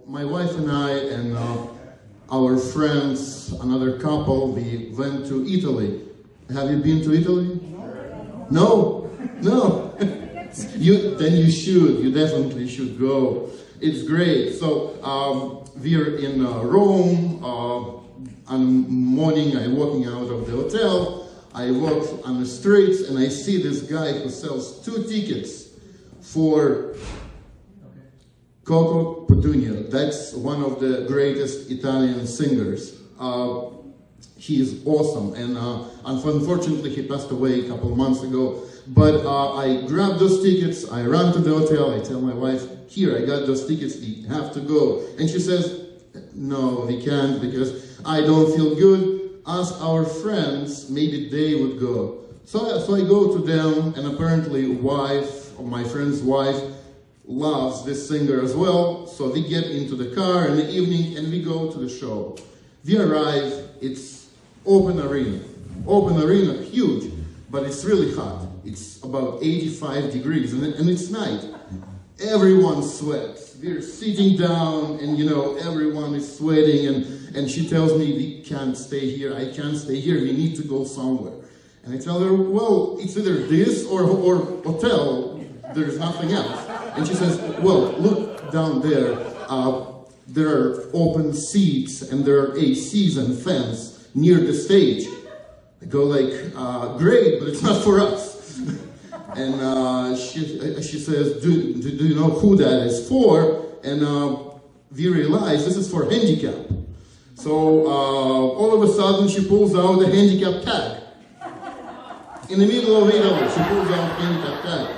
my wife and I and our friends, another couple, we went to Italy. Have you been to Italy? No? No? Then you should. You definitely should go. It's great. So we're in Rome. On morning, I'm walking out of the hotel. I walk on the streets and I see this guy who sells 2 tickets for Toto Cutugno. That's one of the greatest Italian singers. He is awesome, and unfortunately he passed away a couple months ago. But I grabbed those tickets, I ran to the hotel, I tell my wife, here, I got those tickets, we have to go. And she says, no, we can't, because I don't feel good. Ask our friends, maybe they would go. So I go to them, and apparently my friend's wife loves this singer as well. So we get into the car in the evening and we go to the show. We arrive, it's open arena, huge, but it's really hot. It's about 85 degrees and it's night. Everyone sweats. We're sitting down and everyone is sweating and she tells me, we can't stay here, I can't stay here, we need to go somewhere. And I tell her, well, it's either this or hotel, there's nothing else. And she says, well, look down there, there are open seats and there are ACs and fans near the stage. I go like, great, but it's not for us. And she says, do you know who that is for? And we realize this is for handicap. So all of a sudden she pulls out the handicap tag. In the middle of Italy, she pulls out the handicap tag.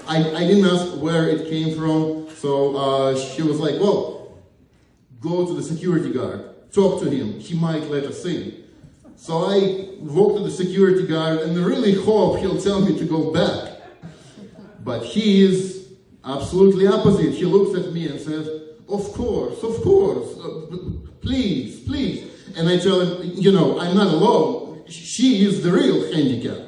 I didn't ask where it came from, so she was like, well, go to the security guard, talk to him, he might let us in. So I walk to the security guard and really hope he'll tell me to go back. But he is absolutely opposite. He looks at me and says, of course, please, please. And I tell him, I'm not alone, she is the real handicap.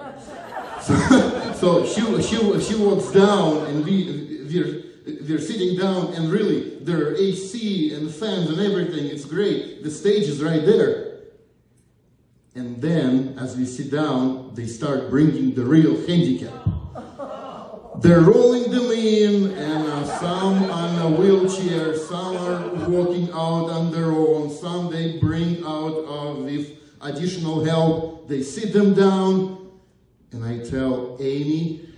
So she walks down and we're sitting down and really there are AC and fans and everything, it's great. The stage is right there. And then as we sit down, they start bringing the real handicap. They're rolling them in and some on a wheelchair, some are walking out on their own, some they bring out with additional help. They sit them down. And I tell Amy,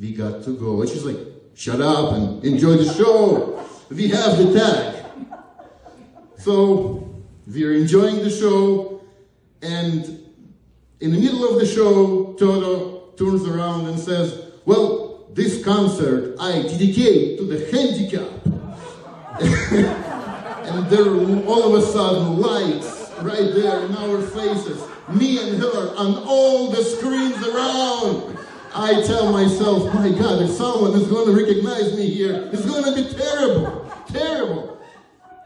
we got to go. And she's like, shut up and enjoy the show. We have the tag. So we're enjoying the show. And in the middle of the show, Toto turns around and says, well, this concert I dedicate to the handicap. And there are all of a sudden lights right there in our faces. Me and her on all the screens around. I tell myself, my God, if someone is going to recognize me here, it's going to be terrible, terrible.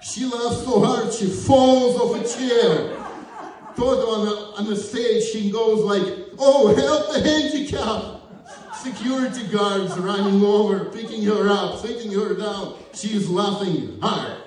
She laughs so hard, she falls off a chair. Toto on the stage, she goes like, oh, help the handicap. Security guards running over, picking her up, taking her down. She's laughing hard.